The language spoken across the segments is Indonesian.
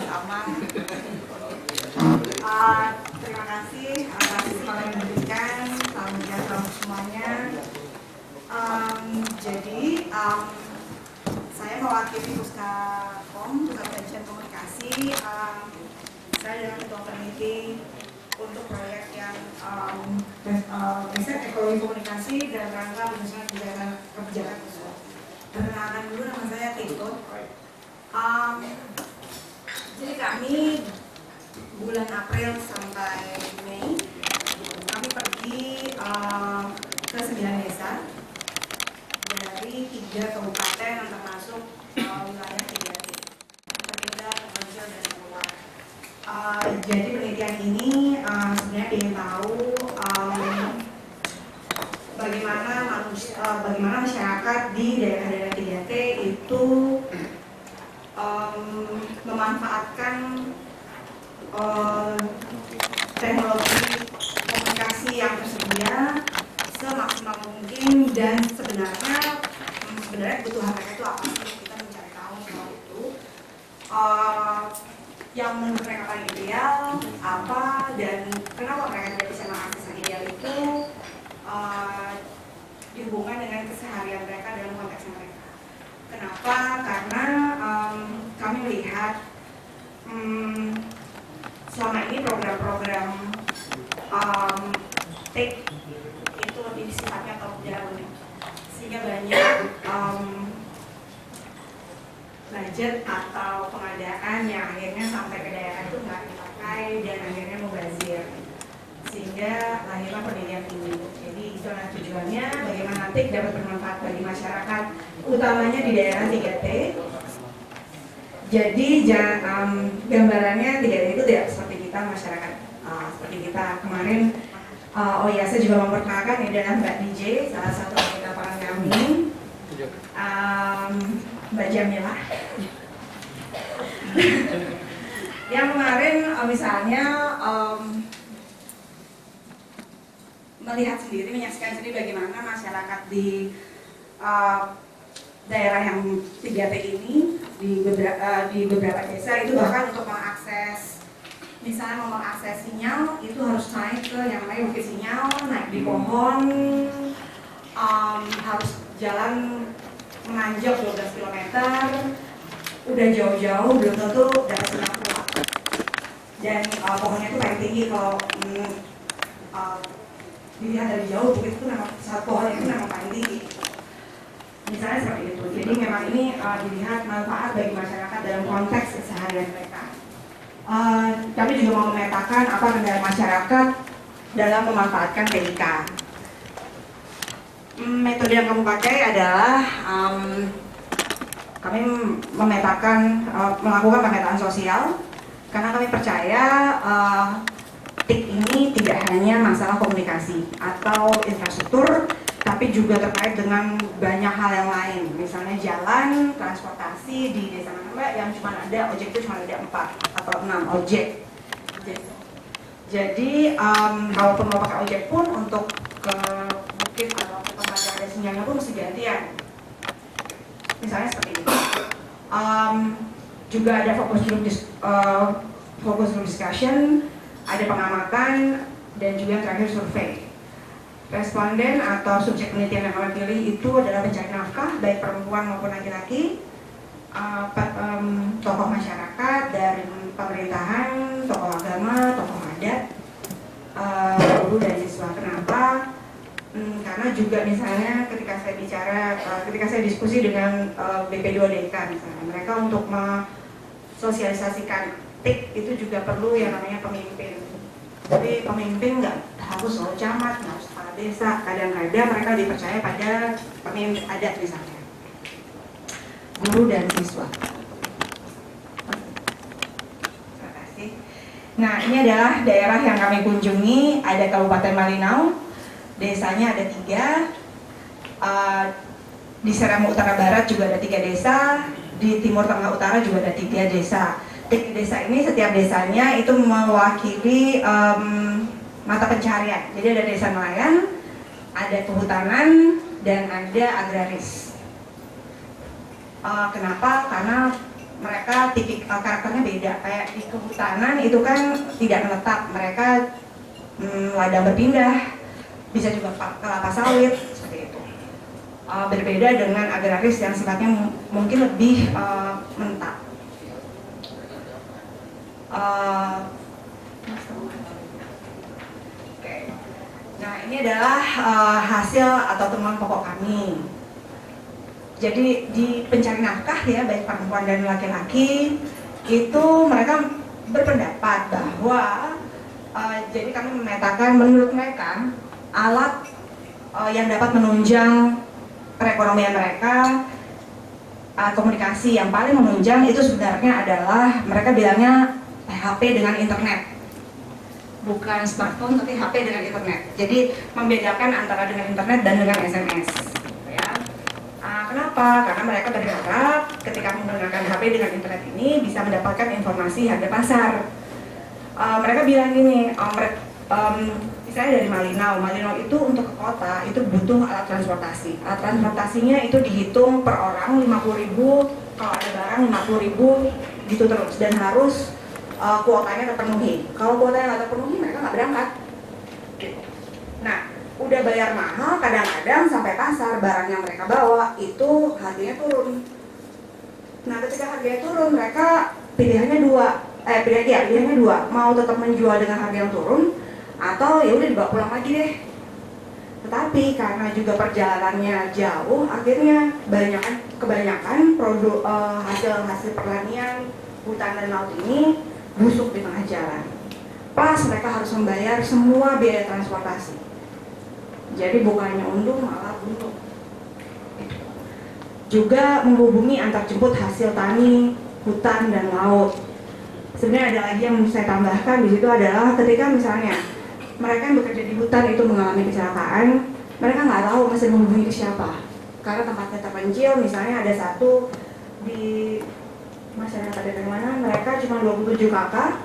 Aman. Terima kasih atas kesempatan yang diberikan. Salam sejahtera untuk semuanya. Saya mewakili Puskakom, Pusat Kajian Komunikasi. Saya adalah ketua peneliti untuk proyek yang riset ekologi komunikasi dan rangka penyusunan kebijakan usaha. Perkenalkan dulu, nama saya Tito. Jadi kami bulan April sampai Mei kami pergi ke 9 desa dari 3 kabupaten yang termasuk wilayah 3T, Tertinggal, Terpencil, dan Terluar. Jadi penelitian ini sebenarnya ingin tahu bagaimana masyarakat di daerah-daerah 3T itu memanfaatkan teknologi komunikasi yang tersedia semaksimal mungkin, dan sebenarnya kebutuhan mereka itu apa sih, kita mencari tahu soal itu. Yang menurut mereka paling ideal apa, dan kenapa mereka tidak bisa mengakses yang ideal itu dihubungkan dengan keseharian mereka dalam konteks mereka. Kenapa? Karena kami melihat selama ini program-program TIK itu lebih sifatnya top down, sehingga banyak budget atau pengadaan yang akhirnya sampai ke daerah itu nggak dipakai dan akhirnya mubazir, sehingga lahirlah penelitian ini. Jadi itu adalah tujuannya, bagaimana TIK dapat bermanfaat bagi masyarakat, utamanya di daerah 3T. Jadi gambarannya 3T itu tidak seperti kita masyarakat seperti kita kemarin. Saya juga memperkenalkan, ini adalah Mbak DJ, salah satu anggota lapangan kami, Mbak Jamilah. Yang kemarin misalnya melihat sendiri, menyaksikan sendiri bagaimana masyarakat di daerah yang 3T ini di beberapa desa itu bahkan untuk mengakses, misalnya mau mengakses sinyal itu harus naik ke yang namanya bukit sinyal, naik di pohon, harus jalan menanjak 12 km, udah jauh-jauh belum tentu dapat sinyal kuat, dan pohonnya itu paling tinggi. Kalau dilihat dari jauh, bukit itu satu pohon itu memang paling tinggi, misalnya seperti itu. Jadi memang ini dilihat manfaat bagi masyarakat dalam konteks keseharian mereka. Kami juga mau memetakan apa kendala masyarakat dalam memanfaatkan TIK. Metode yang kami pakai adalah kami melakukan pemetaan sosial, karena kami percaya TIK ini tidak hanya masalah komunikasi atau infrastruktur, tapi juga terkait dengan banyak hal yang lain, misalnya jalan, transportasi di desa Mbak yang cuma ada ojek itu cuma ada 4 atau 6 ojek. Jadi kalaupun mau pakai ojek pun untuk ke bukit atau ke tempat yang ada sinyalnya pun mesti gantian, misalnya seperti itu. Juga ada fokus group discussion, ada pengamatan, dan juga yang terakhir survei. Responden atau subjek penelitian yang kami pilih itu adalah pencari nafkah, baik perempuan maupun laki-laki, tokoh masyarakat dari pemerintahan, tokoh agama, tokoh adat, guru dan siswa. Kenapa? Karena juga misalnya ketika saya diskusi dengan BP2DK misalnya, mereka untuk mensosialisasikan TIK itu juga perlu yang namanya pemimpin. Jadi pemimpin nggak harus selalu camat, nggak harus kepala desa. Kadang-kadang mereka dipercaya pada pemimpin adat misalnya, guru dan siswa. Terima kasih. Nah, ini adalah daerah yang kami kunjungi. Ada Kabupaten Malinau, desanya ada 3. Di Seram Utara Barat juga ada 3 desa. Di Timur Tengah Utara juga ada 3 desa. Di desa ini setiap desanya itu mewakili mata pencaharian. Jadi ada desa nelayan, ada kehutanan, dan ada agraris. Kenapa? Karena mereka karakternya beda. Kayak di kehutanan itu kan tidak menetap, mereka ladang berpindah, bisa juga kelapa sawit seperti itu. Berbeda dengan agraris yang sifatnya mungkin lebih menetap. Nah, ini adalah hasil atau temuan pokok kami. Jadi di pencari nafkah ya, baik perempuan dan laki-laki, itu mereka berpendapat bahwa jadi kami memetakan menurut mereka alat yang dapat menunjang perekonomian mereka, komunikasi yang paling menunjang itu sebenarnya adalah mereka bilangnya HP dengan internet. Bukan smartphone tapi HP dengan internet. Jadi membedakan antara dengan internet dan dengan SMS. Ya. Kenapa? Karena mereka berharap ketika menggunakan HP dengan internet ini bisa mendapatkan informasi harga pasar. Mereka bilang gini, misalnya dari Malinau itu untuk ke kota itu butuh alat transportasi. Alat transportasinya itu dihitung per orang 50.000, kalau ada barang 50.000 gitu terus, dan harus kuotanya terpenuhi. Kalau kuotanya nggak terpenuhi, mereka nggak berangkat. Nah, udah bayar mahal, kadang-kadang sampai pasar barang yang mereka bawa itu harganya turun. Nah, ketika harganya turun, mereka pilihannya dua, mau tetap menjual dengan harga yang turun, atau ya udah dibawa pulang lagi deh. Tetapi karena juga perjalanannya jauh, akhirnya kebanyakan produk hasil pertanian, hutan dan laut ini busuk di tengah jalan. Plus mereka harus membayar semua biaya transportasi. Jadi bukannya untung malah untung. Juga menghubungi antar jemput hasil tani, hutan dan laut. Sebenarnya ada lagi yang saya tambahkan di situ adalah ketika misalnya mereka yang bekerja di hutan itu mengalami kecelakaan, mereka nggak tahu mesti menghubungi ke siapa. Karena tempatnya terpencil, misalnya ada satu di masyarakat dari mana, mereka cuma 27 kakak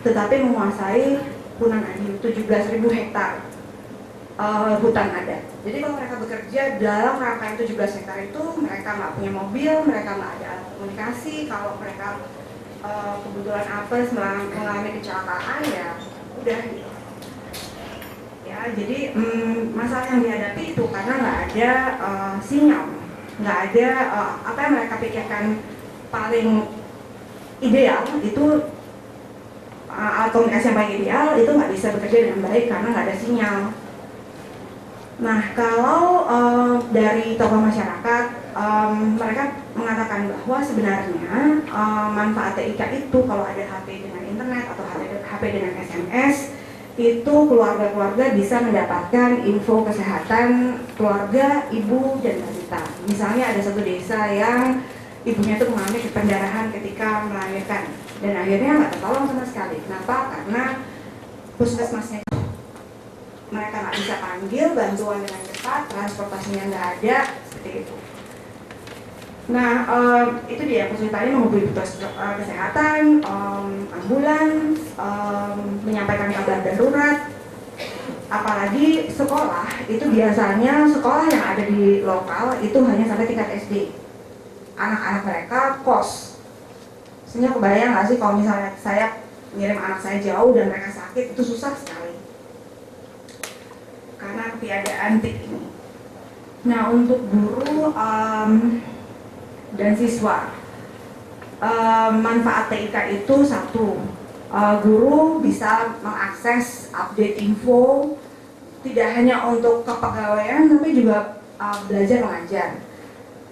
tetapi menguasai Punan Adi 17.000 hektar hutan adat. Jadi kalau mereka bekerja dalam rangkaian 17 hektar itu, mereka nggak punya mobil, mereka nggak ada alat komunikasi. Kalau mereka kebetulan apes mengalami kecelakaan, ya udah gitu. Ya, jadi masalah yang dihadapi itu karena nggak ada sinyal, nggak ada apa yang mereka pikirkan paling ideal itu, alat komunikasi yang paling ideal itu nggak bisa bekerja dengan baik karena nggak ada sinyal. Nah, kalau dari tokoh masyarakat, mereka mengatakan bahwa sebenarnya manfaat TIK itu kalau ada HP dengan internet atau HP dengan SMS, itu keluarga-keluarga bisa mendapatkan info kesehatan keluarga, ibu, dan balita. Misalnya ada satu desa yang ibunya itu mengalami pendarahan ketika melahirkan dan akhirnya nggak tertolong sama sekali. Kenapa? Karena puskesmasnya mereka nggak bisa panggil bantuan dengan cepat, transportasinya nggak ada, seperti itu. Nah, itu dia kesulitannya menghubungi petugas kesehatan, ambulans, menyampaikan kabar darurat. Apalagi sekolah, itu biasanya sekolah yang ada di lokal itu hanya sampai tingkat SD. Anak-anak mereka kos. Sebenarnya kebayang nggak sih kalau misalnya saya ngirim anak saya jauh dan mereka sakit, itu susah sekali karena ketiadaan TIK ini. Nah, untuk guru dan siswa, manfaat TIK itu satu, guru bisa mengakses update info tidak hanya untuk kepegawaian tapi juga belajar mengajar.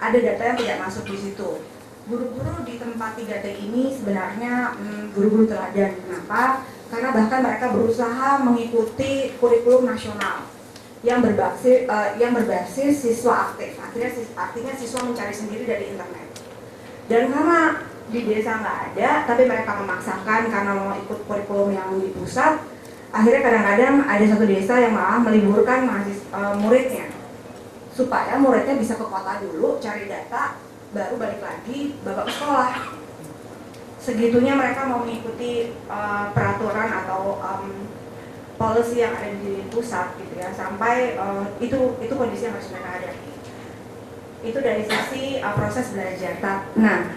Ada data yang tidak masuk di situ. Guru-guru di tempat 3T ini sebenarnya guru-guru teladan. Kenapa? Karena bahkan mereka berusaha mengikuti kurikulum nasional yang berbasis siswa aktif. Artinya siswa mencari sendiri dari internet. Dan karena di desa nggak ada, tapi mereka memaksakan karena mau ikut kurikulum yang di pusat, akhirnya kadang-kadang ada satu desa yang malah meliburkan muridnya supaya muridnya bisa ke kota dulu cari data, baru balik lagi bawa ke sekolah. Segitunya mereka mau mengikuti peraturan atau policy yang ada di pusat gitu ya, sampai itu kondisi yang harus mereka hadapi. Itu dari sisi proses belajar. Nah,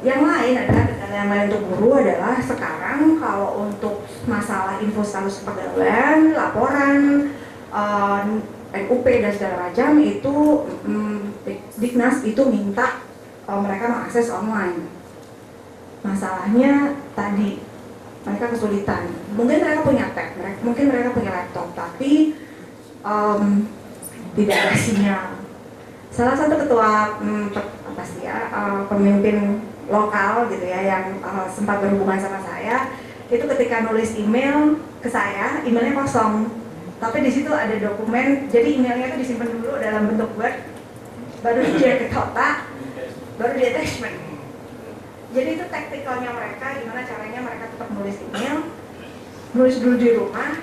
Yang lain adalah kendala yang lain untuk guru adalah sekarang kalau untuk masalah info status kepegawaian, laporan, NUP dan segala macam itu Dignas itu minta mereka mengakses online. Masalahnya tadi mereka kesulitan. Mungkin mereka punya tab, mungkin mereka punya laptop, tapi tidak ada sinyal. Salah satu ketua pemimpin lokal gitu ya yang sempat berhubungan sama saya itu ketika nulis email ke saya, emailnya kosong, tapi di situ ada dokumen. Jadi emailnya itu disimpan dulu dalam bentuk Word, baru dia ke kotak, baru di attachment. Jadi itu taktikalnya mereka, gimana caranya mereka tetap nulis email, nulis dulu di rumah,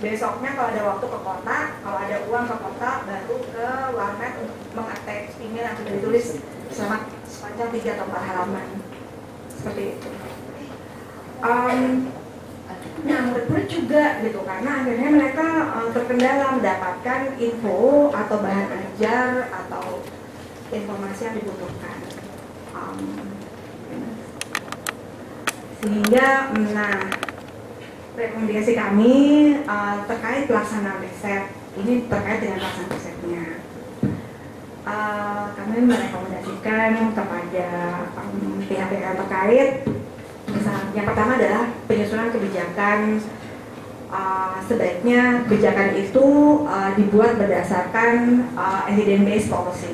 besoknya kalau ada waktu ke kota, kalau ada uang ke kota, baru ke warnet untuk mengattach email yang sudah ditulis sepanjang 3 atau 4 halaman. Seperti itu. Nah, murid-murid juga gitu, karena akhirnya mereka terkendala mendapatkan info atau bahan ajar atau informasi yang dibutuhkan. Sehingga, nah, rekomendasi kami terkait pelaksanaan riset, ini terkait dengan pelaksanaan risetnya. Kami merekomendasikan kepada pihak-pihak yang terkait, misalnya yang pertama adalah penyusunan kebijakan. Sebaiknya kebijakan itu dibuat berdasarkan evidence-based policy.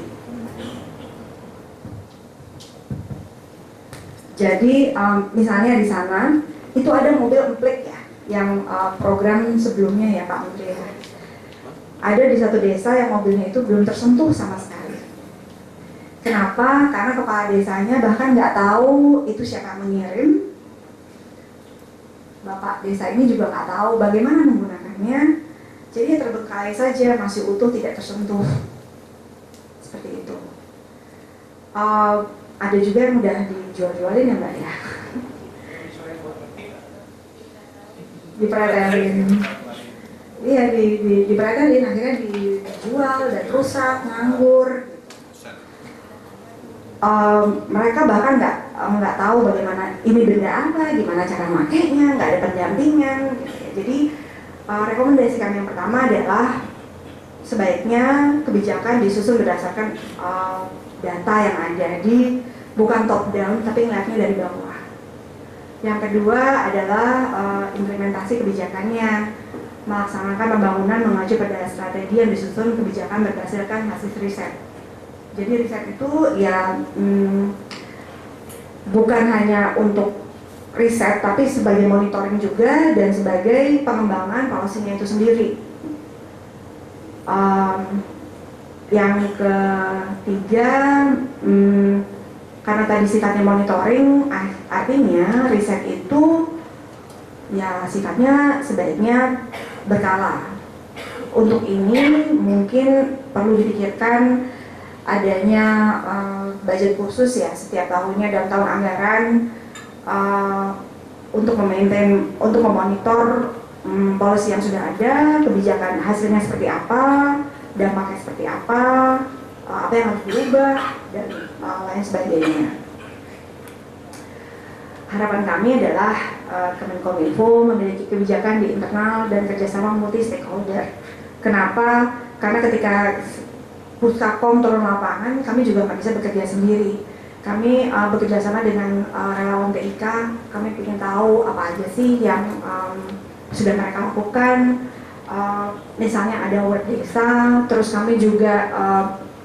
Jadi misalnya di sana itu ada mobil emplik ya, yang program sebelumnya ya Pak Menteri ya. Ada di satu desa yang mobilnya itu belum tersentuh sama sekali. Kenapa? Karena kepala desanya bahkan nggak tahu itu siapa yang mengirim. Bapak desa ini juga nggak tahu bagaimana menggunakannya. Jadi terbengkalai saja, masih utuh, tidak tersentuh. Seperti itu. Ada juga yang udah dijual-jualin ya Mbak ya. Dipretelin. Iya, dipretelin, akhirnya dijual dan rusak, nganggur. Mereka bahkan nggak tahu bagaimana ini benda apa, gimana cara makainya, nggak ada pendampingan. Jadi rekomendasi kami yang pertama adalah sebaiknya kebijakan disusun berdasarkan data yang ada di bukan top down tapi ngeliatnya dari bawah. Yang kedua adalah implementasi kebijakannya, melaksanakan pembangunan mengacu pada strategi yang disusun kebijakan berdasarkan hasil riset. Jadi riset itu ya bukan hanya untuk riset tapi sebagai monitoring juga dan sebagai pengembangan policy-nya itu sendiri. Yang ketiga, karena tadi sifatnya monitoring, artinya riset itu ya sifatnya sebaiknya berkala. Untuk ini mungkin perlu dipikirkan adanya budget khusus ya setiap tahunnya dalam tahun anggaran untuk memonitor policy yang sudah ada, kebijakan hasilnya seperti apa, dampaknya seperti apa yang harus dirubah dan lain sebagainya. Harapan kami adalah Kemenkominfo memiliki kebijakan di internal dan kerjasama multi stakeholder. Kenapa? Karena ketika Puskakom turun lapangan, kami juga nggak bisa bekerja sendiri. Kami bekerja sama dengan relawan TIK. Kami ingin tahu apa aja sih yang sudah mereka lakukan. Misalnya ada work desa, terus kami juga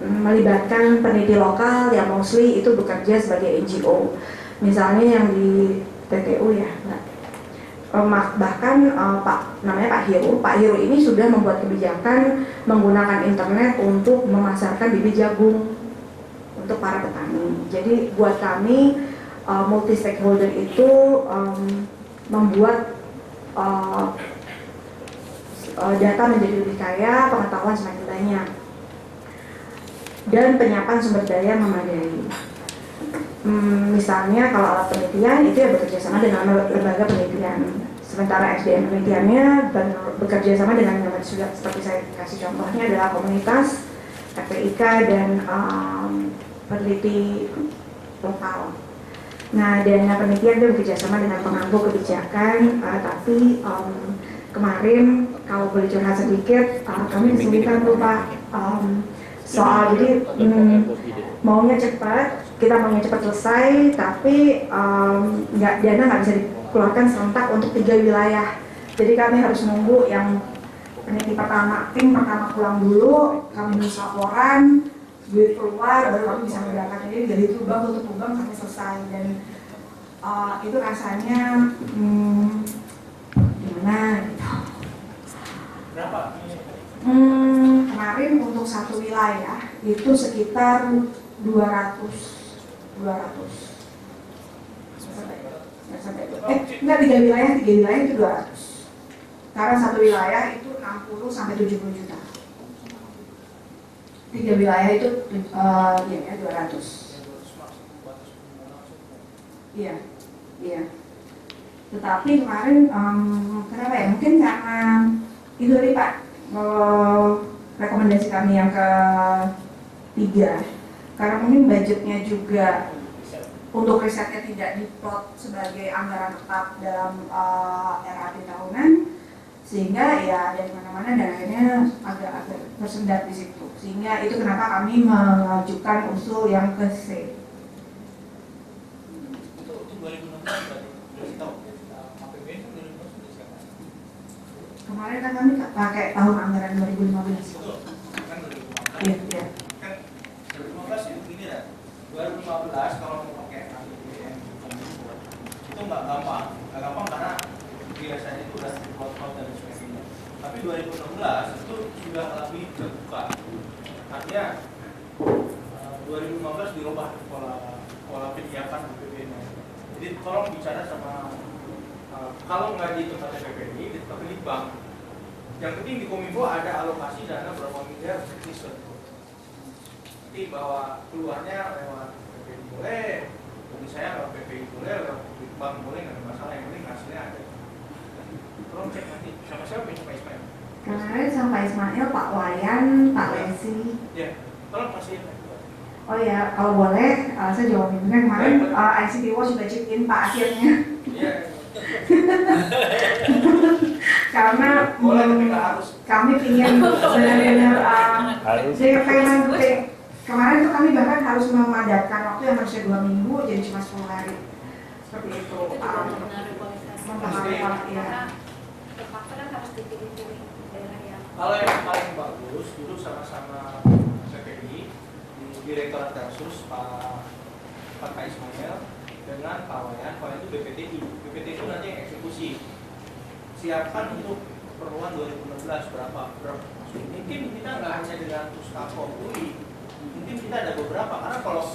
melibatkan peneliti lokal yang mostly itu bekerja sebagai NGO. Misalnya yang di PTU ya, bahkan Pak Hiro ini sudah membuat kebijakan menggunakan internet untuk memasarkan bibit jagung untuk para petani. Jadi buat kami multi stakeholder itu membuat data menjadi lebih kaya, pengetahuan semakin banyak, dan penyiapan sumber daya memadai. Misalnya kalau alat penelitian itu ya bekerja sama dengan lembaga penelitian, sementara SDM penelitiannya bekerja sama dengan yang sudah seperti saya kasih contohnya adalah komunitas FPIK dan peneliti lokal. Nah, dana penelitian itu bekerjasama dengan pemangku kebijakan, tapi kemarin kalau boleh curhat sedikit, kami kesulitan tuh Pak, soal jadi maunya cepat, kita maunya cepat selesai, tapi dana nggak bisa dikeluarkan serentak untuk 3 wilayah. Jadi kami harus nunggu yang peneliti pertama, tim pertama pulang dulu, kami nulis laporan, duit keluar, baru kami bisa menjalankan. Jadi dari lubang tutup lubang sampai selesai, dan itu rasanya gimana gitu. Berapa? Kemarin untuk satu wilayah itu sekitar 200. Enggak, 3 wilayah itu 200. Karena satu wilayah itu 60 sampai 70 juta. 3 wilayah itu ya 200. Iya. Tetapi kemarin kenapa ya? Mungkin karena itu tadi Pak, rekomendasi kami yang ketiga, karena mungkin budgetnya juga untuk risetnya tidak diplot sebagai anggaran tetap dalam RAP tahunan, sehingga ya dari mana-mana dananya agak tersendat di situ. Sehingga itu kenapa kami mengajukan usul yang ke C. Itu 2016 berarti tahu APBN kan 2016 kan? Kemarin kan kami pakai tahun anggaran 2015. Betul, kan 2015. Iya. Kan 2015 itu gini ya, 2015 kalau mau pakai APBN itu nggak gampang karena biasanya itu udah plot-plot dan sebagainya. Tapi 2016 itu sudah lebih terbuka. Artinya 2015 dirubah pola penyiapan APBN. Jadi tolong bicara sama kalau nggak di tempat PPI, di tempat bank. Yang penting di Kominfo ada alokasi dana berapa miliar per season. Nanti bahwa keluarnya lewat PPI boleh, bagi saya lewat PPI boleh, lewat bank boleh, nggak ada masalah. Yang penting hasilnya ada. Tolong cek nanti sama siapa ini Pak Ismail? Kemarin sama Pak Ismail, Pak Wayan, Pak Lesi. Ya, tolong kasih. Oh ya, kalau boleh, saya jawabin benar kemarin ICT Watch sudah chip in Pak akhirnya. Iya. Karena boleh tapi nggak harus. Kami ingin benar-benar kemarin tuh kami bahkan harus memadatkan waktu yang harusnya 2 minggu jadi cuma 10 hari. Seperti itu. Terpaksa kan harus dipilih-pilih daerah yang. Kalau yang paling bagus dulu sama-sama PPI di Direktorat Kasus Pak Ismail dengan Pak Wayan. Pak itu BPTI. BPTI itu nanti yang eksekusi. Siapkan untuk keperluan 2016 berapa. Mungkin kita nggak hanya dengan Puskapom UI, mungkin kita ada beberapa, karena kalau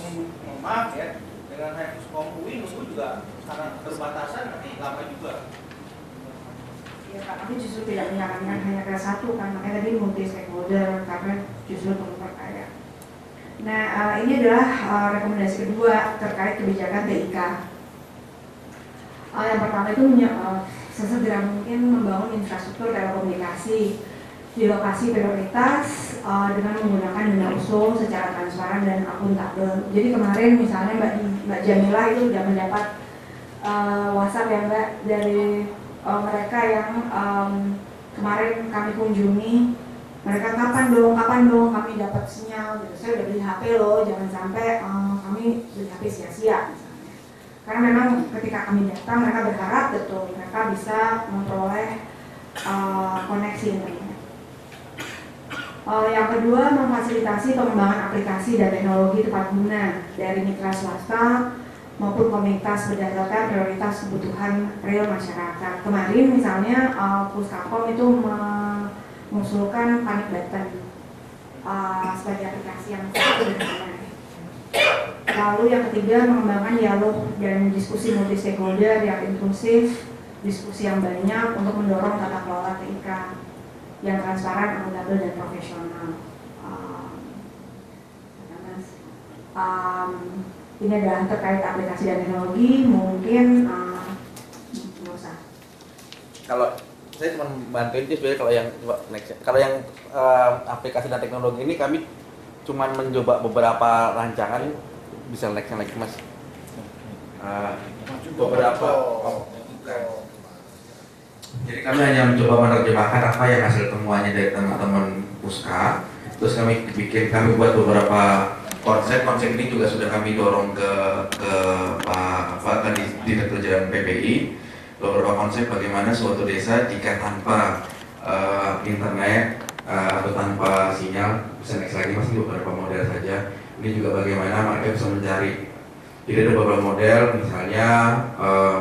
maaf ya, dengan hanya Puskapom UI nunggu juga karena terbatasan nanti lama juga. Ya Pak, kami justru tidak menyarankan hanya ke satu kan, makanya tadi multi stakeholder karena justru perlu perkaya. Nah, ini adalah rekomendasi kedua terkait kebijakan TIK. Yang pertama itu sesegera mungkin membangun infrastruktur telekomunikasi di lokasi prioritas dengan menggunakan dana usul secara transparan dan akuntabel. Jadi kemarin misalnya Mbak Jamila itu sudah mendapat WhatsApp ya Mbak dari mereka yang kemarin kami kunjungi. Mereka kapan dong kami dapat sinyal gitu. Saya udah beli HP loh, jangan sampai kami beli HP sia-sia misalnya. Karena memang ketika kami datang mereka berharap betul mereka bisa memperoleh koneksi internet. Yang kedua, memfasilitasi pengembangan aplikasi dan teknologi tepat guna dari mitra swasta maupun komunitas berdasarkan prioritas kebutuhan real masyarakat. Kemarin misalnya Puskapom itu mengusulkan panic button sebagai aplikasi yang sederhana. Lalu yang ketiga, mengembangkan dialog dan diskusi multi stakeholder yang inklusif, diskusi yang banyak untuk mendorong tata kelola TIK yang transparan, akuntabel dan profesional. Ini adalah terkait aplikasi dan teknologi, mungkin nggak usah. Kalau saya cuma bantuin sih sebenarnya kalau yang aplikasi dan teknologi ini kami cuma mencoba beberapa rancangan, bisa next lagi Mas. beberapa. Jadi kami hanya mencoba menerjemahkan apa yang hasil temuannya dari teman-teman Puska. Terus kami buat beberapa konsep ini juga sudah kami dorong ke Pak Direktur Jalan PPI. Beberapa konsep bagaimana suatu desa jika tanpa internet atau tanpa sinyal, bisa next lagi masih beberapa model saja. Ini juga bagaimana mereka bisa mencari. Jadi ada beberapa model, misalnya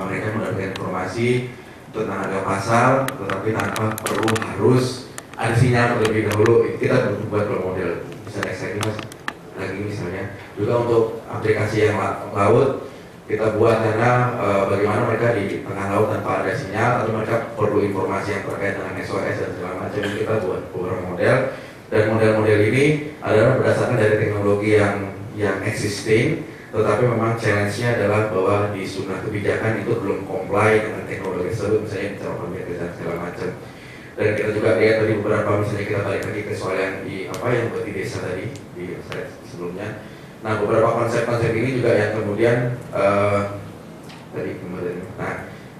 mereka mendapatkan informasi tentang harga pasar, tetapi tanpa perlu harus ada sinyal terlebih dahulu. Kita buat beberapa model. Bisa next lagi misalnya. Juga untuk aplikasi yang laut, kita buat karena bagaimana mereka di tengah laut tanpa ada sinyal atau mereka perlu informasi yang terkait dengan SOS dan segala macam. Kita buat beberapa model, dan model-model ini adalah berdasarkan dari teknologi yang existing, tetapi memang challenge-nya adalah bahwa di sunnah kebijakan itu belum comply dengan teknologi tersebut, misalnya bicara pemberitaan dan segala macam. Dan kita juga lihat tadi beberapa, misalnya kita balik lagi ke soal yang buat di desa tadi di slide sebelumnya. Nah, beberapa konsep-konsep ini juga yang kemudian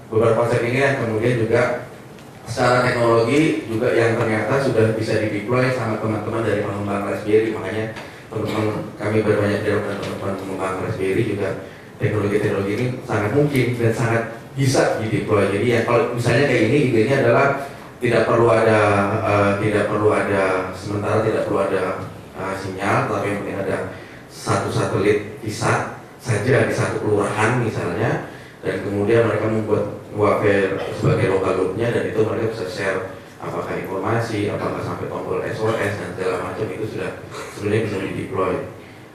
beberapa konsep ini yang kemudian juga secara teknologi juga yang ternyata sudah bisa dideploy sama teman-teman dari pengembang Raspberry. Makanya teman-teman kami berbanyak dengan teman-teman pengembang Raspberry juga teknologi ini sangat mungkin dan sangat bisa dideploy. Jadi ya kalau misalnya kayak ini, idenya adalah tidak perlu ada sementara tidak perlu ada sinyal, tapi yang penting ada satu satelit VISAT saja di satu kelurahan misalnya, dan kemudian mereka membuat WAVE sebagai local loop-nya, dan itu mereka bisa share apakah informasi, apakah sampai tombol SOS dan segala macam, itu sudah sebenarnya bisa di-deploy.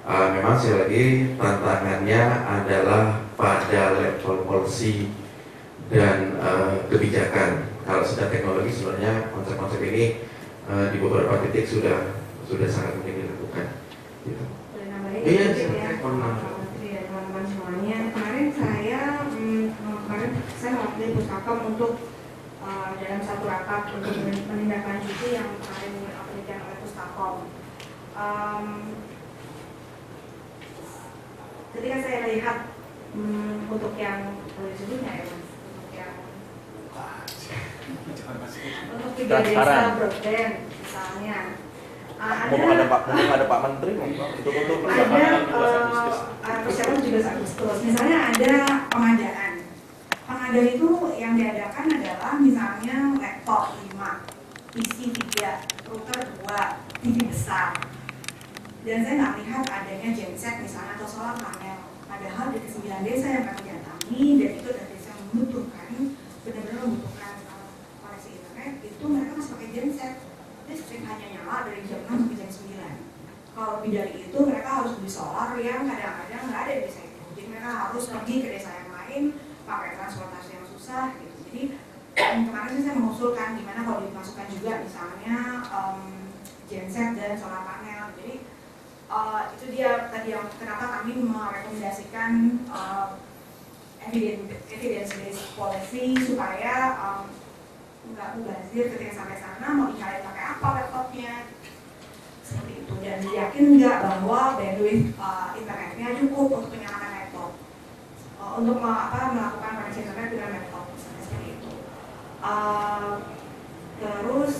Memang sekali lagi tantangannya adalah pada level policy dan kebijakan. Kalau sudah teknologi sebenarnya konsep-konsep ini di beberapa titik sudah sangat mungkin dilakukan. Gitu. Iya, teman-teman semuanya. Kemarin saya mewakili Puskakom untuk dalam satu rapat untuk menindaklanjuti yang kemarin penelitian oleh Puskakom. Ketika saya lihat untuk yang boleh sebutnya ya, untuk 3 desa broadband misalnya. Ada Pak Menteri, itu untuk persiapan juga Agustus. Misalnya ada pengadaan itu yang diadakan adalah misalnya laptop 5, PC 3, router 2, TV besar. Dan saya nggak lihat adanya genset misalnya atau solar panel. Padahal di 9 desa yang kami datangi, dan itu dari desa yang benar-benar membutuhkan koneksi internet, itu mereka masih pakai genset. Listrik hanya nyala dari jam 6 sampai jam 9. Kalau lebih dari itu mereka harus beli solar yang kadang-kadang nggak ada di desa itu. Jadi mereka harus pergi ke desa yang lain, pakai transportasi yang susah gitu. Jadi kemarin saya mengusulkan gimana kalau dimasukkan juga misalnya genset dan solar panel. Jadi itu dia tadi yang kenapa kami merekomendasikan evidence based policy supaya nggak mubazir ketika sampai sana mau dicari pakai apa laptopnya seperti itu, dan yakin nggak bahwa bandwidth internetnya cukup untuk menyalakan laptop, untuk melakukan koneksi internet dengan laptop misalnya seperti itu. Terus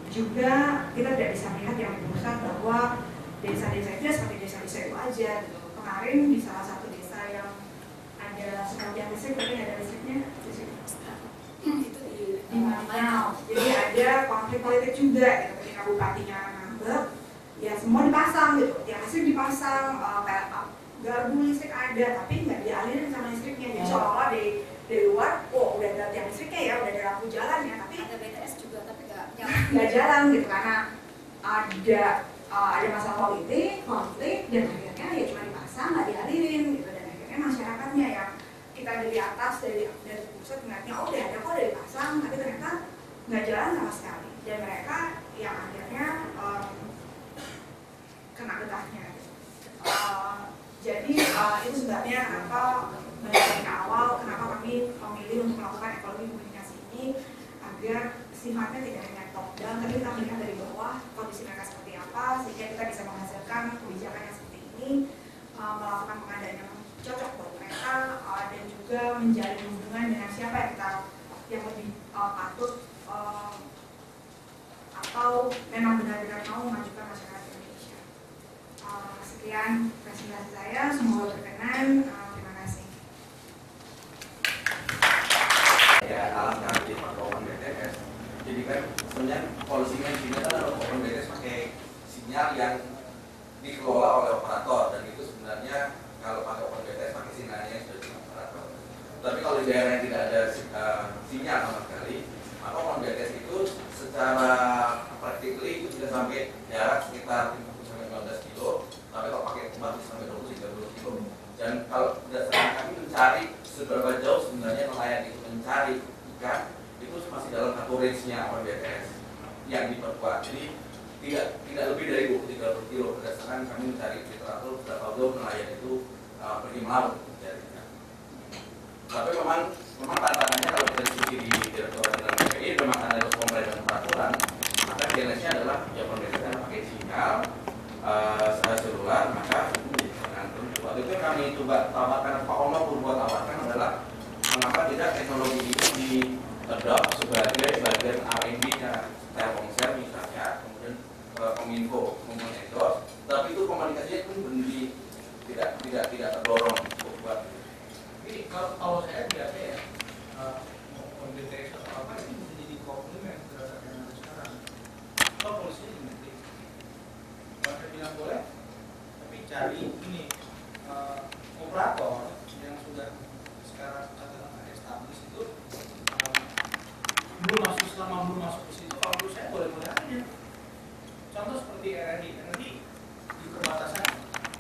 juga kita tidak bisa melihat yang di pusat bahwa desa-desa itu seperti desa-desa itu aja gitu. Kemarin di salah satu desa yang ada sebagian listrik tapi nggak ada listriknya itu di Manau. Jadi ada konflik politik juga gitu. Ketika bupatinya ngambek, ya semua dipasang gitu. Tiang listrik dipasang, gardu listrik ada, tapi nggak dialirin sama listriknya. Jadi seolah-olah dari luar, udah ada tiang listriknya ya, udah ada lampu jalan ya, tapi ada BTS juga tapi nggak jalan gitu karena ada masalah politik, konflik, dan akhirnya ya cuma dipasang, nggak dialirin gitu. Dan akhirnya masyarakatnya yang kita dari atas dari pusat ngeliatnya udah ada kok, udah dipasang, tapi ternyata nggak jalan sama sekali, dan mereka yang akhirnya kena getahnya. Jadi itu sebabnya kenapa dari awal kenapa kami memilih untuk melakukan ekologi komunikasi ini, agar sifatnya tidak hanya top down, tapi kita melihat dari bawah kondisi mereka seperti apa, sehingga kita bisa menghasilkan kebijakan yang seperti ini, melakukan pengadaan yang cocok buat kita dan juga menjalin hubungan dengan siapa yang lebih patut atau memang benar-benar mau memajukan masyarakat Indonesia. Sekian presentasi saya, semoga berkenan. Terima kasih. Ya, alat kami pakai Open BTS. Jadi kan sebenarnya polisinya di sini kan ada Open BTS pakai sinyal yang dikelola oleh operator, dan itu sebenarnya kalau pakai Open BTS pakai sinyalnya yang sudah dengan operator. Tapi kalau di daerah yang tidak ada sinyal sama sekali, maka Open BTS itu secara practically itu bisa sampai jarak sekitar 15 kilo, tapi kalau pakai 40 sampai 20-30 kilo. Dan kalau berdasarkan kami mencari seberapa jauh sebenarnya nelayan itu mencari ikan, itu masih dalam satu range-nya Open BTS yang diperkuat. Jadi tidak lebih dari 20-30 kilo berdasarkan kami mencari literatur berapa jauh nelayan itu pergi melaut mencari ikan. Tapi memang tantangannya kalau kita diskusi di Direktorat Jenderal KPI memang ada pembagian peraturan, maka challenge-nya adalah ya pemerintah pakai sinyal seluler, maka waktu itu kami coba tawarkan, Pak Ono berbuat tawarkan adalah mengapa tidak teknologi ini di-adopt sebagai bagian R&D-nya Telkomsel misalnya, kemudian Kominfo endorse, tapi itu komunikasinya pun berhenti, tidak terdorong buat. Ini kalau saya lihatnya ya, Open BTS atau apa ini bisa jadi komplement terhadap yang ada sekarang. Kalau polisinya dimenting, kalau saya bilang boleh, tapi cari ini operator yang sudah sekarang katakanlah established itu selama belum masuk ke situ, kalau menurut saya boleh-boleh aja. Contoh seperti RRI di perbatasan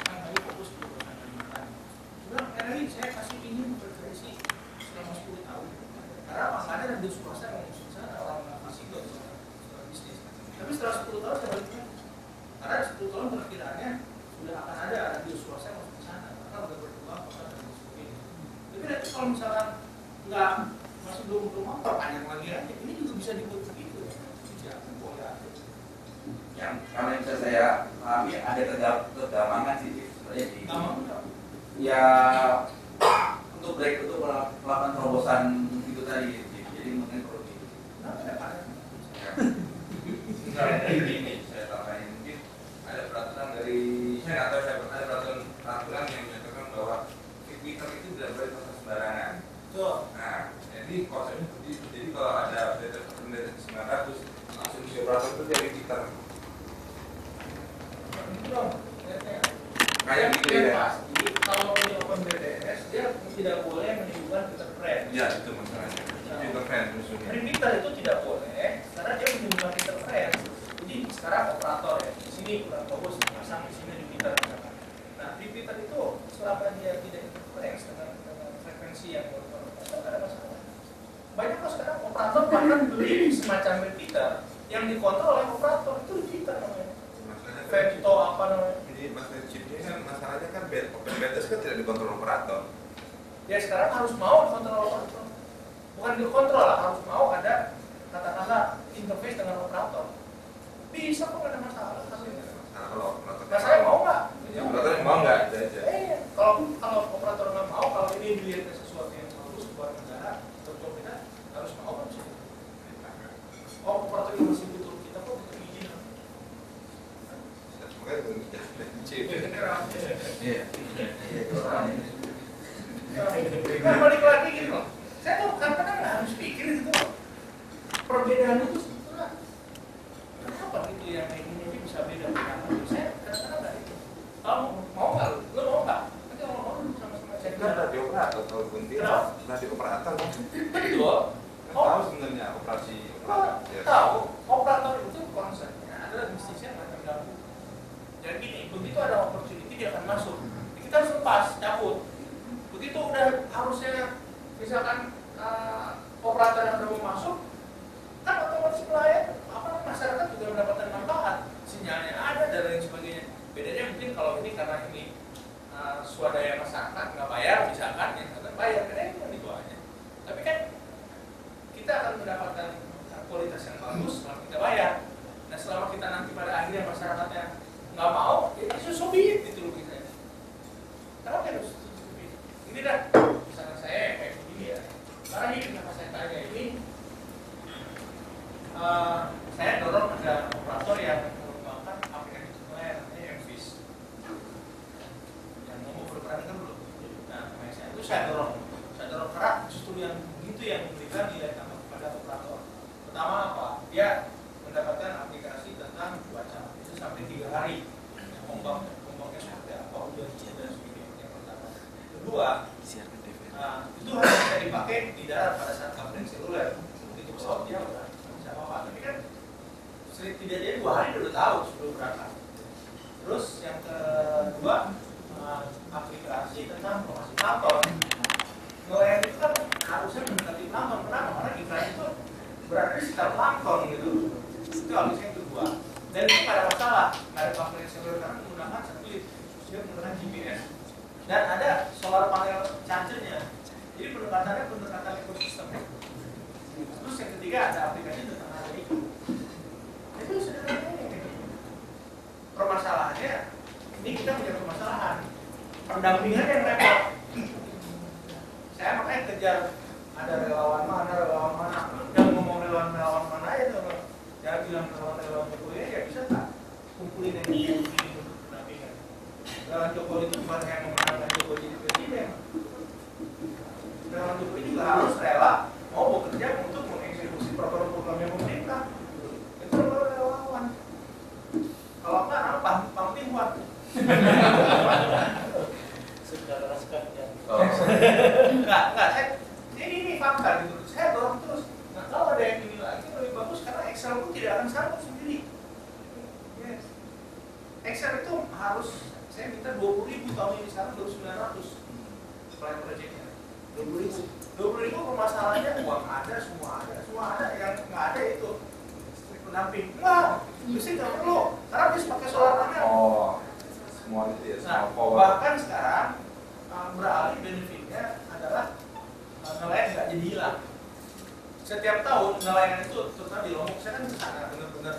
kan kami fokus di perbatasan Kalimantan. Sebenarnya RRI saya kasih ingin berkreasi selama 10 tahun. Karena apa? Nggak ada radio swasta yang ngomong sana orang fisiko soal bisnis. Tapi setelah 10 tahun saya balik lagi. Karena 10 tahun perkiraannya sudah akan ada radio swasta yang masuk ke sana. Karena udah berkembang pasar dan sebagainya. Tapi nanti kalau misalkan nggak masih belum mau perpanjang lagi aja, ini juga bisa dibuat begitu. Tidak boleh aja. Yang karena yang bisa saya pahami ada kegamangan sih sebenarnya di ya untuk break itu melakukan terobosan itu tadi, jadi mungkin perlu di ini saya tambahin mungkin ada peraturan dari saya atau saya pernah ada peraturan yang menyatakan bahwa Twitter itu tidak boleh terus sembarangan. Nah, jadi konsepnya seperti itu. Jadi kalau ada data 900 langsung si operator itu dari Twitter. Kayak gitu ya. Pasti kalau punya Open BTS dia tidak boleh menimbulkan Twitter friend. Ya itu masalahnya. Twitter friend maksudnya. Twitter itu tidak boleh karena dia menimbulkan Twitter friend. Jadi sekarang operator ya di sini kurang bagus pasang di sini di Twitter misalkan. Nah di Twitter itu selama dia tidak interference dengan frekuensi yang tidak ada masalah. Banyak kok sekarang operator bahkan beli semacam Twitter yang dikontrol oleh operator itu di Twitter namanya. Vento apa namanya? Jadi masalah chipnya kan masalahnya kan Open BTS kan tidak dikontrol operator. Ya sekarang harus mau dikontrol operator. Bukan dikontrol lah, harus mau ada katakanlah interface dengan operator. Bisa kok ada masalah. Nah kalau operator Nah saya mau nggak? operator mau nggak itu aja. Kalau operator nggak mau, kalau ini dilihatnya sesuatu yang bagus buat negara, untuk kita harus mau kan sih. Oh operator ini masih butuh kita kok butuh izin. Semoga itu chip. Iya. Nah balik lagi gitu loh. Saya tuh kadang-kadang nggak harus pikir gitu loh. Perbedaan itu sebetulnya kenapa gitu yang ini bisa beda dengan saya kadang-kadang nggak itu. Kalau mau nggak, lo mau nggak? Nanti kalau mau sama-sama saya Kan radio operator kalau buntir. Radio operator kan. betul. Tahu sebenarnya operasi operator. Tahu operator itu konsepnya adalah bisnisnya nggak terganggu. Jadi gini, begitu ada opportunity dia akan masuk. Kita harus lepas, cabut. Begitu udah harusnya misalkan operator yang udah mau masuk, kan otomatis pelayan masyarakat juga mendapatkan manfaat. Sinyalnya ada dan lain sebagainya. Bedanya mungkin kalau ini karena ini swadaya masyarakat nggak bayar misalkan, yang akan bayar kan itu aja. Tapi kan kita akan mendapatkan kualitas yang bagus kalau kita bayar. Nah selama kita nanti pada akhirnya masyarakatnya nggak mau, ya itu so be it, gitu loh kita. Kenapa harus ini dah? saya dorong karena justru yang begitu yang memberikan nilai tambah kepada operator. Pertama apa? Dia mendapatkan aplikasi tentang cuaca itu sampai 3 hari. Ombaknya seperti apa, hujan dan sebagainya. Yang pertama. Kedua, itu harus bisa dipakai di darat pada saat kabel seluler. Itu pesawat dia udah bisa apa? Tapi kan tidak jadi 2 hari udah tahu sebelum berangkat. Terus yang kedua, aplikasi tentang informasi plankton. Nelayan itu kan harusnya mendekati plankton. Kenapa? Karena ikan itu berada di sekitar plankton gitu. Itu aplikasi yang kedua. Dan itu nggak ada masalah, nggak ada kabel seluler karena menggunakan satelit, dia menggunakan GPS. Dan ada solar panel chargernya. Jadi pendekatan ekosistem. Terus yang ketiga ada aplikasi tentang hal itu. Itu sederhana gitu. Permasalahannya, ini kita punya permasalahan. Pendampingan yang repot. Saya makanya kejar ada relawan mana. Lu jangan ngomong relawan mana ya tuh. Jangan bilang relawan Jokowi ya bisa tak kumpulin yang begini untuk pendampingan. Relawan Jokowi itu bukan yang memenangkan Jokowi jadi presiden. Relawan Jokowi juga harus rela mau bekerja untuk mengeksekusi program-programnya pemerintah. Itu relawan. Kalau enggak, apa? Pamti buat. Enggak. Ini fakta gitu. Saya dorong terus. Nah, kalau ada yang ini lagi lebih bagus karena Excel itu tidak akan sanggup sendiri. Yes. Excel itu harus saya minta 20.000 tahun ini sekarang 2.900 plan projectnya. 20.000 permasalahannya uang ada, semua ada yang nggak ada itu pendamping. Enggak, bisa nggak perlu karena bisa pakai solar panel. Oh, semua itu ya, semua power. Bahkan sekarang beralih benefitnya adalah nelayan nggak jadi hilang. Setiap tahun nelayan itu terutama di Lombok, saya kan ke sana benar-benar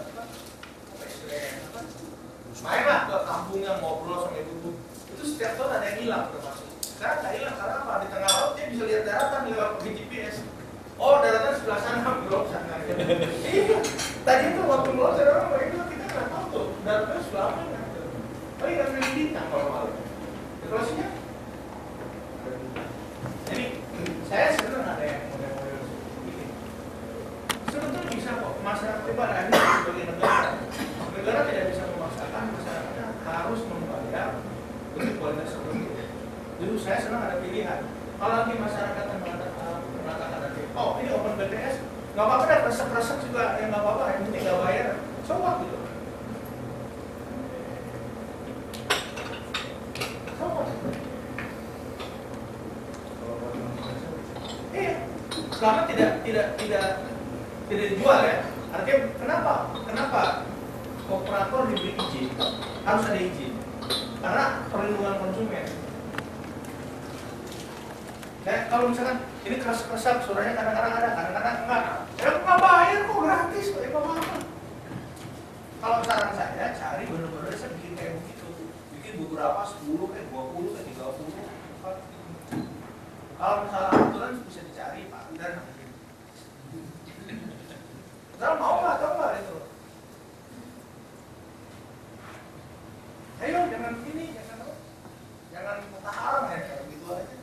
mainlah ke kampung yang ngobrol sama ibu itu setiap tahun ada yang hilang termasuk. Sekarang nggak hilang karena apa? Di tengah laut dia bisa lihat daratan lewat pakai GPS. Oh, daratan sebelah sana, belum sana. Iya, tadi itu waktu mulai saya orang itu kita nggak tahu tuh daratan sebelah mana. Oh iya, nggak bintang kalau malam. Terusnya, jadi saya senang ada yang model-model seperti ini. Sebetulnya bisa kok masyarakat pada akhirnya sebagai negara tidak bisa memaksakan masyarakatnya harus membayar untuk kualitas tertentu. Dulu saya senang ada pilihan. Kalau lagi masyarakat yang mengatakan ada oh ini open BTS, nggak apa-apa deh, resep-resep juga yang nggak apa-apa, yang penting nggak bayar, coba gitu. Coba. Iya, selama tidak dijual ya. Artinya kenapa operator diberi izin? Harus ada izin. Karena perlindungan konsumen. Kalau misalkan ini keras-keras suaranya kadang-kadang ada, kadang-kadang enggak. Ya nggak bayar kok, gratis kok, ya apa-apa. Kalau saran saya cari benar-benar saya bikin kayak begitu. Bikin beberapa 10, 20, 30. Kalau misalnya aturan bisa dicari Pak dan Saudara mau nggak atau nggak itu? Ayo jangan begini, jangan mutaharang ya kayak gitu aja.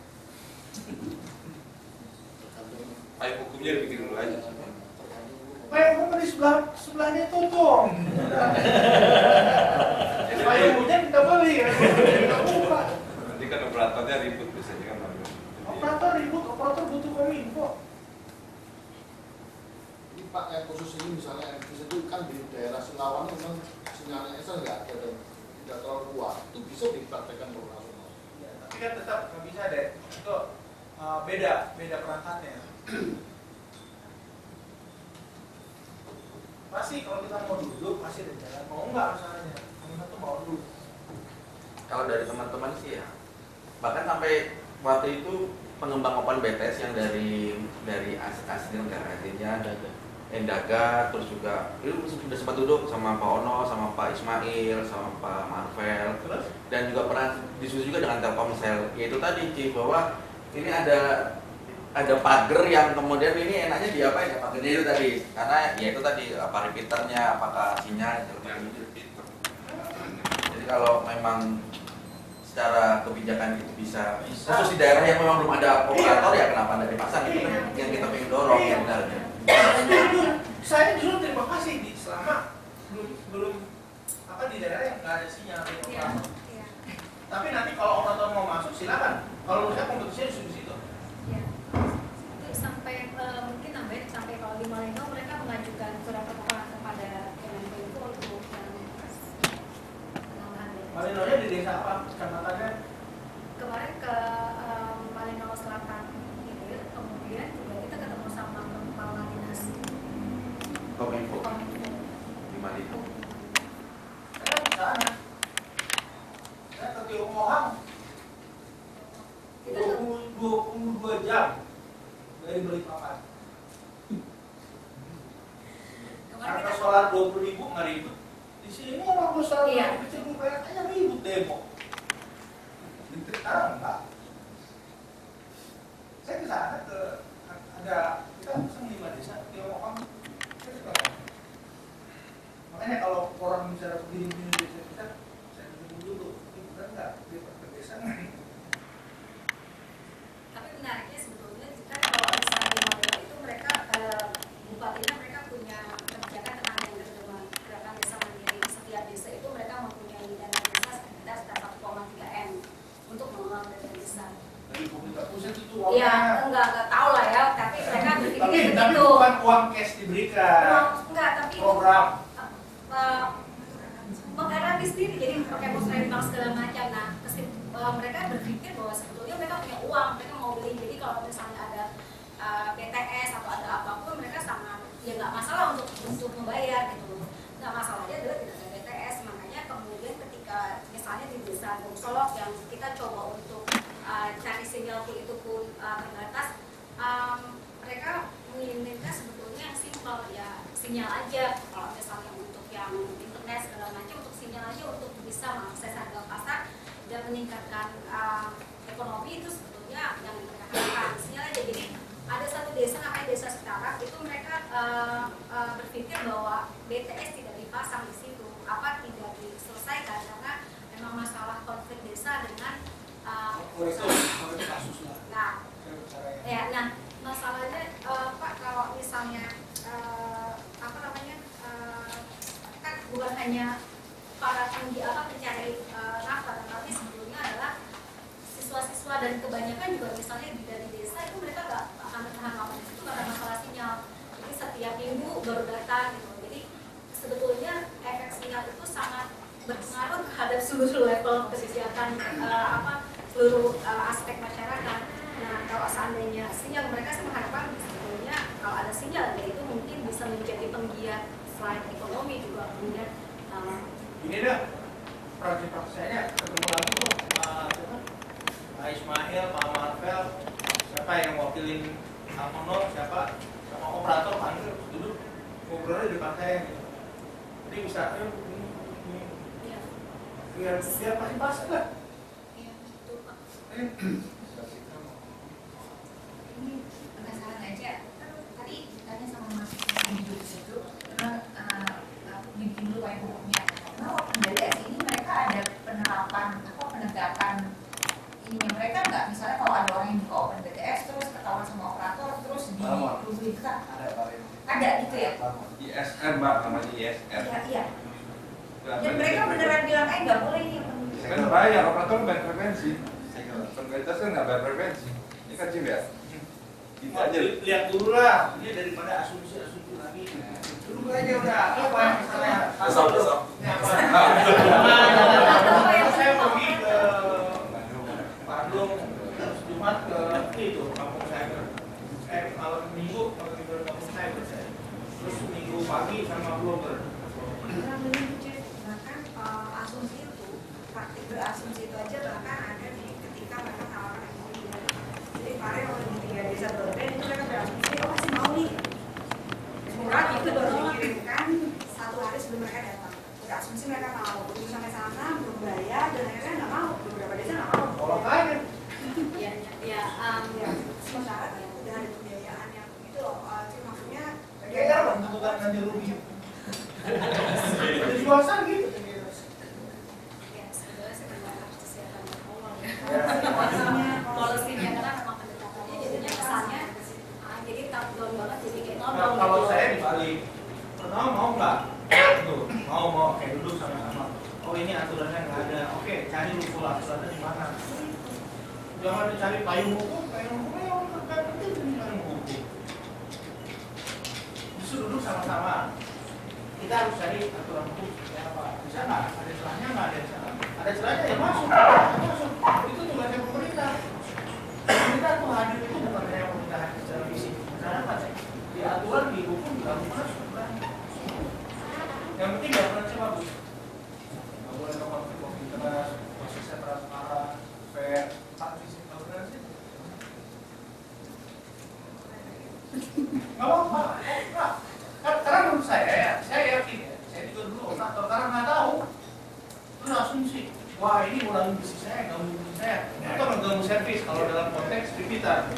Payung hukumnya dibikin dulu aja. Payung hukum di sebelahnya tutup. Payung hukumnya kita beli ya, kita buka. Nanti kan operatornya ribut biasanya kan. Operator ribut, operator butuh kominfo. Pak, yang khusus ini misalnya MPS itu kan di daerah Sulawan memang sinyalnya Excel nggak ada dan tidak terlalu kuat, itu bisa dipraktekkan profesional. Ya, tapi kan tetap nggak bisa deh, itu beda perangkatnya. Pasti kalau kita mau duduk pasti ada jalan, mau nggak misalnya, kita tuh mau dulu. Kalau dari teman-teman sih ya, bahkan sampai waktu itu pengembang open BTS yang dari asli negara artinya ada Endaga, terus juga itu sudah sempat duduk sama Pak Ono, sama Pak Ismail, sama Pak Marvel, dan juga pernah diskusi juga dengan Telkomsel. Yaitu tadi Ci, bahwa ini ada pagar yang kemudian ini enaknya diapain ya pagarnya itu tadi, karena ya itu tadi apa repeaternya, apakah sinyal itu. Jadi kalau memang secara kebijakan itu bisa khusus di daerah yang memang belum ada operator ya kenapa anda dipasang itu kan yang kita pengen dorong sebenarnya. Saya dulu terima kasih selama belum di daerah yang nggak ada sinyal. Tapi nanti kalau operator mau masuk silakan. Kalau menurut saya kompetisinya di situ. Ya. Itu sampai mungkin nambahin sampai kalau di Malino mereka mengajukan surat permohonan kepada Kemenkominfo untuk penambahan BTS. Malinonya di desa apa? Kecamatannya? Kemarin ke Malino Selatan Hilir, kemudian juga kita ketemu sama kepala dinas Kominfo Kominfo. di Malino. Saya di sana. Saya ke Tiongkok 22 jam dari Balikpapan. Kemarin Harga kita solar 20.000 nggak ribut. Di sini orang gue solar Iya. kecil kayak aja ribut demo. Sekarang enggak. Saya ke sana ada kita pesan 5 desa Tiongkok. Saya ke sana. Makanya kalau orang bicara begini desa kita, saya tunggu dulu. Ini benar nggak di pedesaan? Tapi menariknya sebetulnya kita kalau misalnya di Malino itu mereka bupatinya mereka punya kebijakan tentang gerakan desa mandiri. Setiap desa itu mereka mempunyai dana desa sekitar 1,3 M untuk mengelola dana desa. Dari pemerintah pusat itu Iya, uangnya. enggak tahu lah ya, tapi mereka berpikir Tapi begitu. bukan uang cash diberikan. Enggak, tapi Program. menggarap sendiri, jadi pakai musrembang segala macam. Nah, mereka berpikir bahwa sebetulnya mereka punya uang, mereka mau beli. Jadi kalau misalnya ada BTS atau ada apapun, mereka sangat ya nggak masalah untuk membayar gitu. Nggak masalahnya adalah tidak ada BTS. Makanya kemudian ketika misalnya di desa Gongsolok yang kita coba untuk cari sinyal pun itu pun terbatas, mereka menginginkan sebetulnya yang simpel ya sinyal aja. Kalau misalnya untuk yang internet segala macam, untuk sinyal aja untuk bisa mengakses harga pasar dan meningkatkan ekonomi, itu sebetulnya yang mereka harapkan. Sinyal aja. Jadi ada satu desa namanya Desa Setarak, itu mereka berpikir bahwa BTS tidak dipasang di situ, apa tidak diselesaikan karena memang masalah konflik desa dengan Kasus lah. nah Saya bicara yang ya, nah masalahnya Pak, kalau misalnya kan bukan hanya para pencari nafkah, tetapi sebetulnya adalah siswa-siswa dan kebanyakan juga misalnya dari desa itu mereka nggak akan bertahan lama di situ karena masalah sinyal. Jadi setiap minggu baru datang gitu. Jadi sebetulnya efek sinyal itu sangat berpengaruh terhadap seluruh level kesejahteraan seluruh aspek masyarakat. Nah, kalau seandainya sinyal, mereka sih mengharapkan sebetulnya kalau ada sinyal, ya itu mungkin bisa menjadi penggiat selain ekonomi juga kemudian ini dah praktisinya ketemu lagi tuh Pak Ismail, Pak Marvel, siapa yang wakilin Almono, siapa sama operator panggil duduk ngobrolnya di depan saya gitu. Jadi bisa ini ya, biar pasti lah. ya itu Pak. Ini penasaran aja, tadi tanya sama Mas Windu di situ, karena bikin dulu kayak bukunya. Nah, waktu BTS ini mereka ada penerapan penegakan ininya mereka nggak? Misalnya kalau ada orang yang buka open BTS terus ketahuan sama operator terus digugurkan, ada gitu ya? ISR mbak, namanya ISR. Iya. Dan mereka beneran bilang nggak boleh ini. Kan bayar, operator bayar frekuensi. Pemerintah kan nggak bayar frekuensi. Ini kan Jim ya? Gitu aja. Lihat dulu lah, ini daripada asumsi lagi. Dulu aja udah apa misalnya. Besok. Saya pergi ke Bandung, terus Jumat ke itu kampung cyber. Malam minggu ke kampung cyber saya. Terus minggu pagi sama blogger. Bahkan asumsi itu, praktik berasumsi itu aja bahkan ada di ketika mereka tawaran ekonomi. Jadi kemarin waktu di 3 desa broadband itu mereka berasumsi, oh masih mau nih murah gitu baru dikirimkan 1 hari sebelum mereka datang. Berasumsi mereka mau, belum sampai sana belum bayar dan akhirnya nggak mau, beberapa desa nggak mau. Kalau kalian Ya, Ya, sementara kan udah ada pembiayaan yang itu loh, maksudnya kayak apa tuntutan ganti rugi? Dijual gitu. ya sebetulnya sebenarnya harus disediakan dulu aturannya di mana. Jangan dicari payung hukum yang terkait penting dengan payung hukum. Justru duduk sama-sama. Kita harus cari aturan hukum seperti apa. Bisa nggak? Ada celahnya nggak? Ada celahnya ya masuk. Masuk. Itu juga dari pemerintah. Pemerintah tuh hadir itu bukan hanya pemerintah hadir secara fisik. Masyarakat di aturan di hukum juga harus masuk. Yang penting ya prosesnya bagus. Nggak boleh konflik of interest, prosesnya transparan, fair, visi transparansi. Nggak apa-apa. Karena menurut saya yakin ya, saya juga dulu operator karena nggak tahu, itu asumsi. Wah ini ulangi bisnis saya, ganggu bisnis saya, atau mengganggu servis kalau dalam konteks pipitan.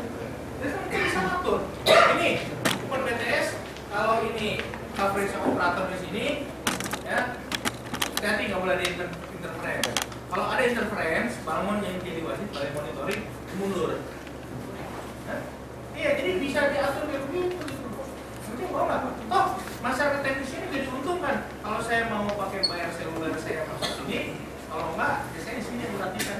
Jadi kita bisa atur. Ini bukan BTS, kalau ini coverage operator di sini, ya, hati nggak boleh ada interference. Kalau ada interference, bangun yang jadi wasit, balai monitoring mundur. Iya, jadi bisa diatur kayak begitu. Penting mau nggak? Toh masyarakat teknis ini jadi diuntungkan. Kalau saya mau pakai bayar seluler saya masuk sini, kalau enggak, ya saya di sini berartikan.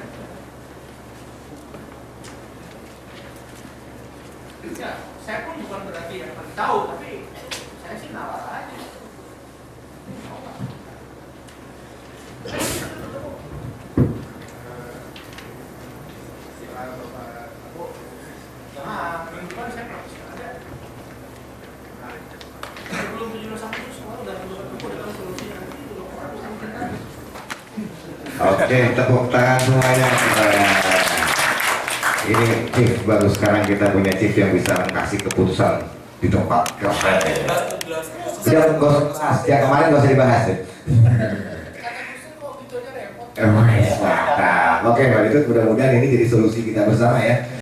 Ya, saya pun bukan berarti yang paling tahu, tapi saya sih nawar aja. Minggu depan saya praktis ada. Sebelum 17 sekolah udah dapat solusinya. Oke, tepuk tangan semuanya. Ini chief baru sekarang kita punya chief yang bisa kasih keputusan di tempat kelas. Udah nggak usah bahas, yang kemarin nggak usah dibahas ya. Oke, Pak itu mudah-mudahan ini jadi solusi kita bersama ya.